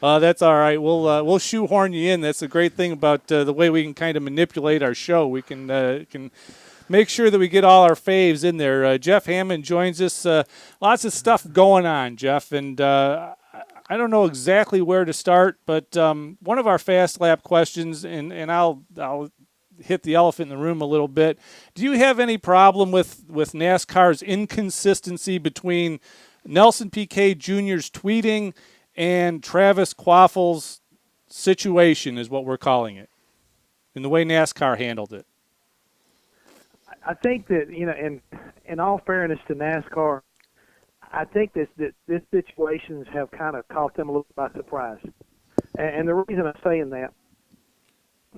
That's all right. We'll shoehorn you in. That's the great thing about the way we can kind of manipulate our show. We can make sure that we get all our faves in there. Jeff Hammond joins us. Lots of stuff going on, Jeff, and I don't know exactly where to start, but one of our fast lap questions, and I'll hit the elephant in the room a little bit. Do you have any problem with NASCAR's inconsistency between Nelson Piquet Jr.'s tweeting and Travis Quaffel's situation, is what we're calling it, in the way NASCAR handled it? I think that, in all fairness to NASCAR, I think that this situations have kind of caught them a little by surprise. And the reason I'm saying that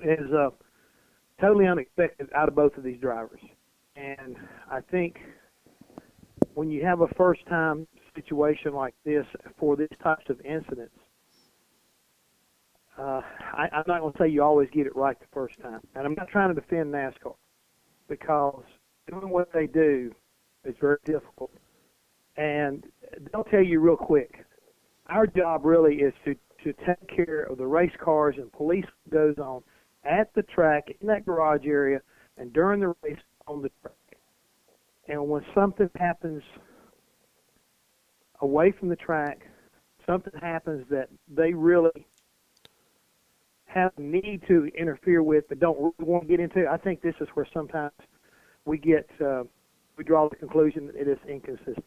is totally unexpected out of both of these drivers. And I think when you have a first-time situation like this for these types of incidents, I'm not going to say you always get it right the first time. And I'm not trying to defend NASCAR, because doing what they do is very difficult. And they'll tell you real quick, our job really is to take care of the race cars and police what goes on at the track, in that garage area, and during the race on the track. And when something happens away from the track, something happens that they really have a need to interfere with but don't really want to get into, I think this is where sometimes we draw the conclusion that it is inconsistent.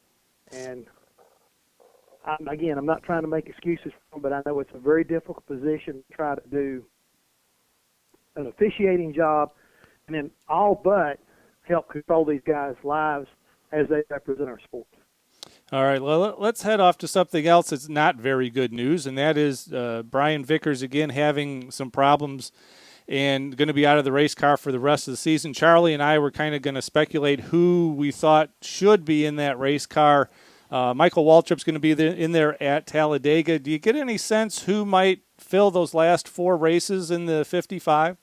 And I'm not trying to make excuses for them, but I know it's a very difficult position to try to do an officiating job and then all but help control these guys' lives as they represent our sport. All right, well, let's head off to something else that's not very good news, and that is Brian Vickers again having some problems and going to be out of the race car for the rest of the season. Charlie and I were kind of going to speculate who we thought should be in that race car. Michael Waltrip's going to be in there at Talladega. Do you get any sense who might fill those last four races in the 55?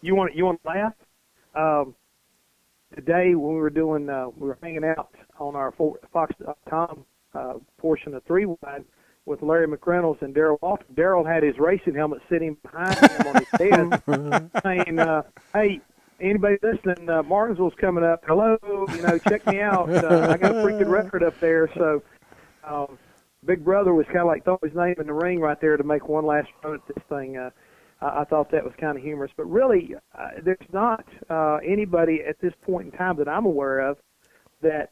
You want to laugh? Today when we were hanging out on our Fox.com portion of 3-Wide with Larry McReynolds and Darrell Waltrip. Darrell had his racing helmet sitting behind him on his head, saying, "Hey, anybody listening? Martinsville's coming up. Hello, check me out. I got a pretty good record up there." So, Big Brother was kind of like throwing his name in the ring right there to make one last run at this thing. I thought that was kind of humorous, but really, there's not anybody at this point in time that I'm aware of that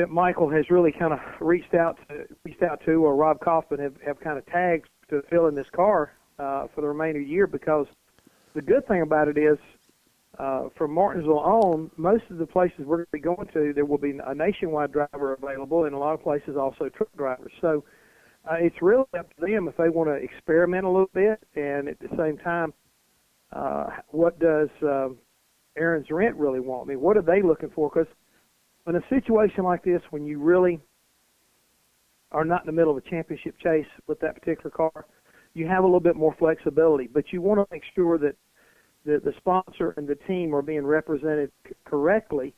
Michael has really kind of reached out to, or Rob Kaufman have kind of tagged to fill in this car for the remainder of the year. Because the good thing about it is, from Martinsville on, most of the places we're going to be going to, there will be a nationwide driver available, and a lot of places also truck drivers. So it's really up to them if they want to experiment a little bit, and at the same time, what does Aaron Zerent really want? I mean, what are they looking for? Because in a situation like this, when you really are not in the middle of a championship chase with that particular car, you have a little bit more flexibility. But you want to make sure that the sponsor and the team are being represented correctly.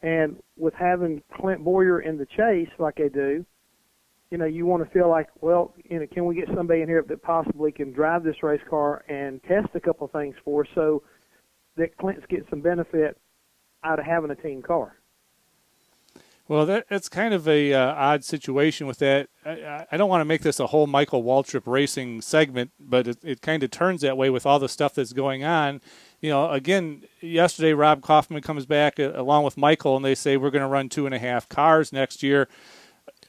And with having Clint Boyer in the chase like they do, you want to feel like, well, can we get somebody in here that possibly can drive this race car and test a couple of things for us so that Clint's getting some benefit out of having a team car? Well, that's kind of a odd situation with that. I don't want to make this a whole Michael Waltrip racing segment, but it kind of turns that way with all the stuff that's going on. Again, yesterday Rob Kaufman comes back along with Michael, and they say we're going to run 2.5 cars next year,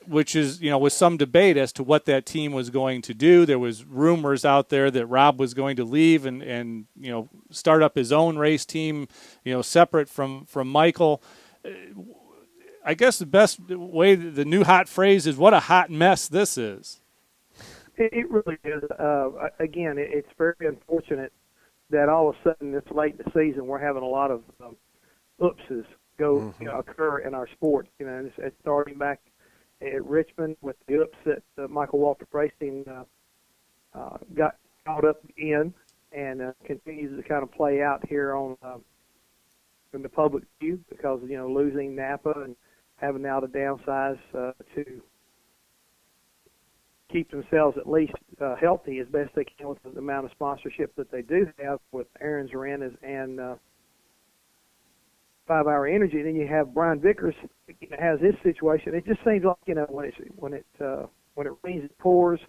which is, with some debate as to what that team was going to do. There was rumors out there that Rob was going to leave and start up his own race team, separate from Michael. I guess the best way, the new hot phrase is, what a hot mess this is. It really is. Again, it's very unfortunate that all of a sudden this late in the season we're having a lot of oopses occur in our sport. It's starting back at Richmond with the oops that Michael Waltrip Racing got caught up in, and continues to kind of play out here on in the public view because losing Napa and having now to downsize to keep themselves at least healthy as best they can with the amount of sponsorship that they do have with Aaron's Arenas and 5 Hour Energy. And then you have Brian Vickers has his situation. It just seems like when it rains it pours,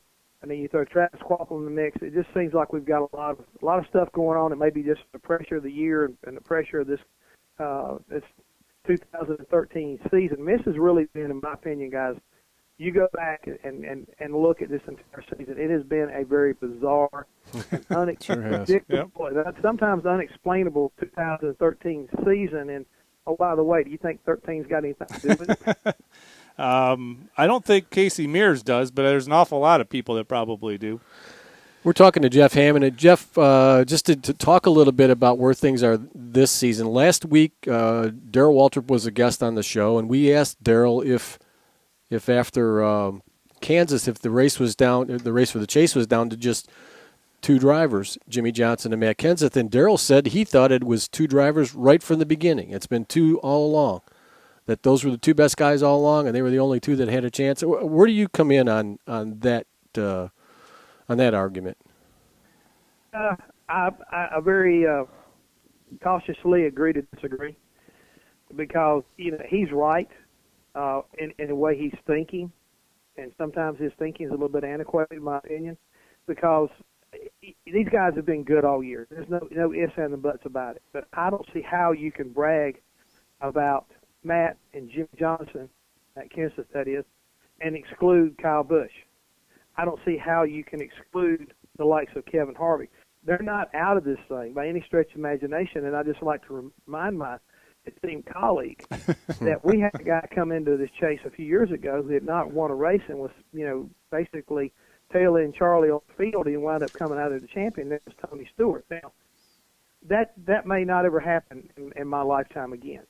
and then you throw Travis Quapple in the mix. It just seems like we've got a lot of stuff going on. It may be just the pressure of the year and the pressure of this 2013 season. This has really been, in my opinion, guys. You go back and look at this entire season. It has been a very bizarre, and unpredictable, sometimes unexplainable 2013 season. And oh, by the way, do you think 13's got anything to do with it? I don't think Casey Mears does, but there's an awful lot of people that probably do. We're talking to Jeff Hammond. And Jeff, just to talk a little bit about where things are this season. Last week, Darrell Waltrip was a guest on the show, and we asked Darrell if after Kansas, if the race was down, the race for the chase was down to just two drivers, Jimmy Johnson and Matt Kenseth, and Darrell said he thought it was two drivers right from the beginning. It's been two all along. That those were the two best guys all along, and they were the only two that had a chance. Where do you come in on that argument? I very cautiously agree to disagree, because he's right in the way he's thinking, and sometimes his thinking is a little bit antiquated, in my opinion, because these guys have been good all year. There's no ifs and buts about it. But I don't see how you can brag about Matt and Jimmy Johnson, Matt Kenseth that is, and exclude Kyle Busch. I don't see how you can exclude the likes of Kevin Harvick. They're not out of this thing by any stretch of imagination, and I just like to remind my esteemed colleague that we had a guy come into this chase a few years ago who had not won a race and was, basically tailing Charlie on the field, and wound up coming out of the champion. That was Tony Stewart. Now, that may not ever happen in my lifetime again.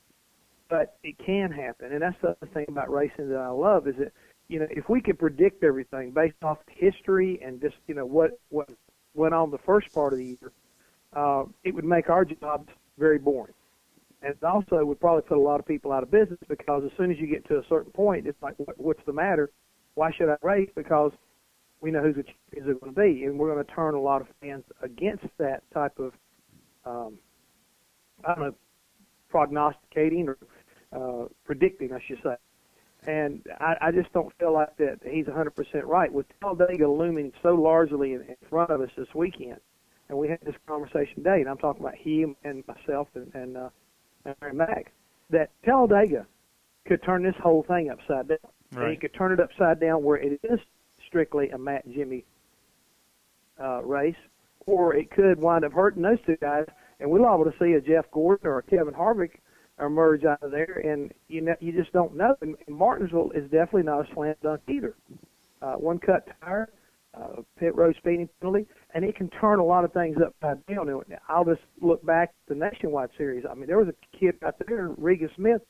But it can happen, and that's the other thing about racing that I love is that, if we could predict everything based off history and just, what went on the first part of the year, it would make our jobs very boring. And it also would probably put a lot of people out of business, because as soon as you get to a certain point, it's like, what's the matter? Why should I race? Because we know who the champions are going to be, and we're going to turn a lot of fans against that type of, prognosticating or predicting, I should say. And I just don't feel like that he's 100% right. With Talladega looming so largely in front of us this weekend, and we had this conversation today, and I'm talking about him and myself and Aaron Mack, that Talladega could turn this whole thing upside down. Right. And he could turn it upside down where it is strictly a Matt and Jimmy race, or it could wind up hurting those two guys, and we're liable to see a Jeff Gordon or a Kevin Harvick emerge out of there, and you just don't know. And Martinsville is definitely not a slam dunk either. One cut tire, pit road speeding penalty, and it can turn a lot of things upside down. And I'll just look back at the Nationwide Series. I mean, there was a kid out there, Regan Smith,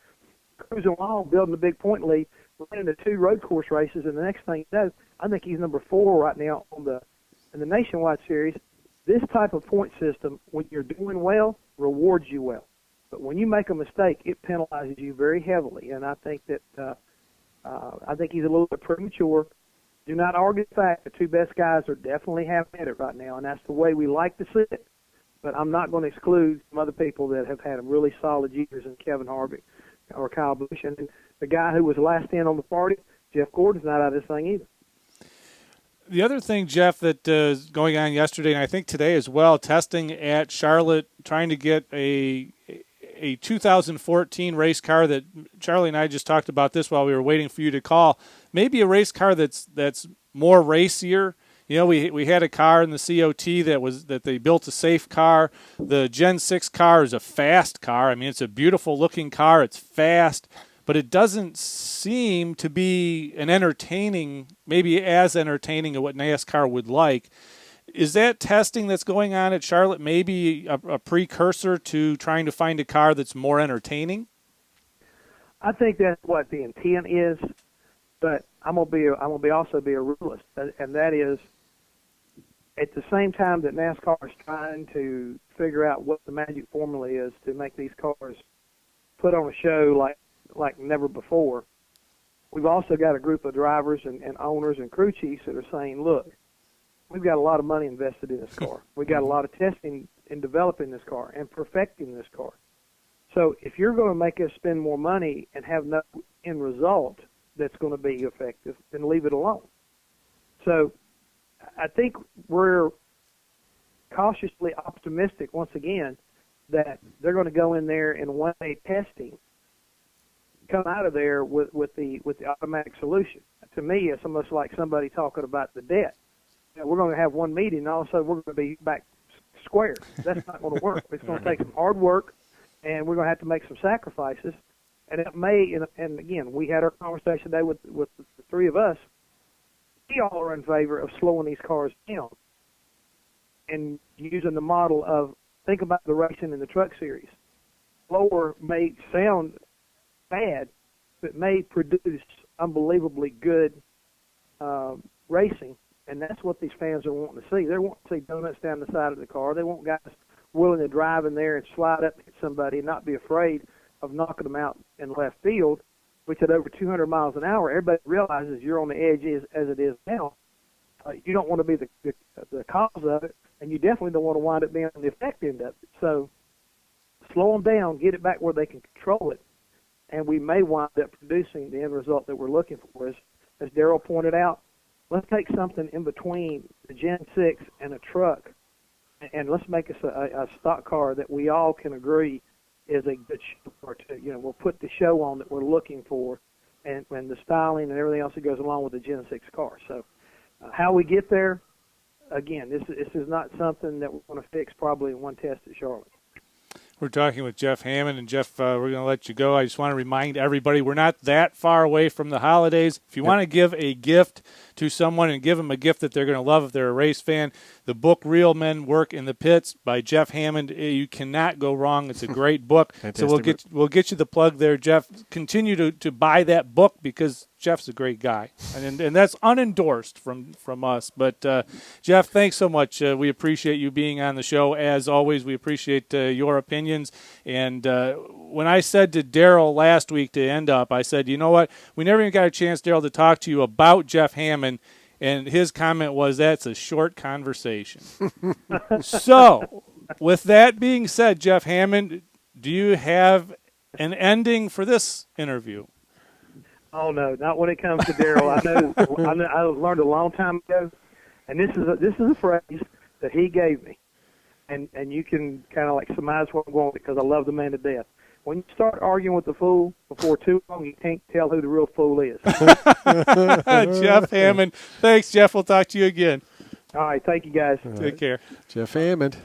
cruising along, building a big point lead, running the two road course races, and the next thing you know, I think he's number 4 right now in the Nationwide Series. This type of point system, when you're doing well, rewards you well. But when you make a mistake, it penalizes you very heavily. And I think that I think he's a little bit premature. Do not argue the fact the two best guys are definitely having at it right now, and that's the way we like to see it. But I'm not going to exclude some other people that have had really solid years in Kevin Harvick or Kyle Busch. And the guy who was last in on the party, Jeff Gordon's not out of this thing either. The other thing, Jeff, that is going on yesterday, and I think today as well, testing at Charlotte, trying to get a 2014 race car that Charlie and I just talked about this while we were waiting for you to call. Maybe a race car that's more racier. We had a car in the COT that they built a safe car. The Gen 6 car is a fast car. I mean, it's a beautiful looking car. It's fast, but it doesn't seem to be maybe as entertaining as what NASCAR would like. Is that testing that's going on at Charlotte maybe a precursor to trying to find a car that's more entertaining? I think that's what the intent is, but I'm gonna also be a realist, and that is, at the same time that NASCAR is trying to figure out what the magic formula is to make these cars put on a show like never before, we've also got a group of drivers and owners and crew chiefs that are saying, look, we've got a lot of money invested in this car. We've got a lot of testing in developing this car and perfecting this car. So if you're going to make us spend more money and have no end result that's going to be effective, then leave it alone. So I think we're cautiously optimistic, once again, that they're going to go in there and one-day testing, come out of there with the automatic solution. To me, it's almost like somebody talking about the debt. You know, we're going to have one meeting, and all of a sudden we're going to be back square. That's not going to work. It's going to take some hard work, and we're going to have to make some sacrifices. And it may, and again, we had our conversation today with the three of us. We all are in favor of slowing these cars down and using the model of, think about the racing in the truck series. Slower may sound bad, but may produce unbelievably good racing, and that's what these fans are wanting to see. They want to see donuts down the side of the car. They want guys willing to drive in there and slide up and hit somebody and not be afraid of knocking them out in left field, which at over 200 miles an hour, everybody realizes you're on the edge as it is now. You don't want to be the cause of it, and you definitely don't want to wind up being on the effect end of it. So slow them down, get it back where they can control it, and we may wind up producing the end result that we're looking for. As Darrell pointed out, let's take something in between the Gen 6 and a truck, and let's make us a stock car that we all can agree is a good show car too. You know, we'll put the show on that we're looking for, and the styling and everything else that goes along with the Gen 6 car. So how we get there, again, this is not something that we're going to fix probably in one test at Charlotte. We're talking with Jeff Hammond, and Jeff, we're going to let you go. I just want to remind everybody we're not that far away from the holidays. If you want to give a gift to someone and give them a gift that they're going to love if they're a race fan, the book Real Men Work in the Pits by Jeff Hammond, you cannot go wrong. It's a great book. So we'll get you the plug there, Jeff. Continue to buy that book because Jeff's a great guy, and that's unendorsed from us. But Jeff, thanks so much. We appreciate you being on the show. As always, we appreciate your opinions. And when I said to Darrell last week to end up, I said, you know what? We never even got a chance, Darrell, to talk to you about Jeff Hammond. And his comment was, that's a short conversation. So, with that being said, Jeff Hammond, do you have an ending for this interview? Oh no, not when it comes to Darrell. I learned a long time ago, and this is a phrase that he gave me, and you can kind of like surmise where I'm going with it because I love the man to death. When you start arguing with the fool before too long, you can't tell who the real fool is. Jeff Hammond. Thanks, Jeff. We'll talk to you again. All right. Thank you, guys. Take care. Jeff Hammond.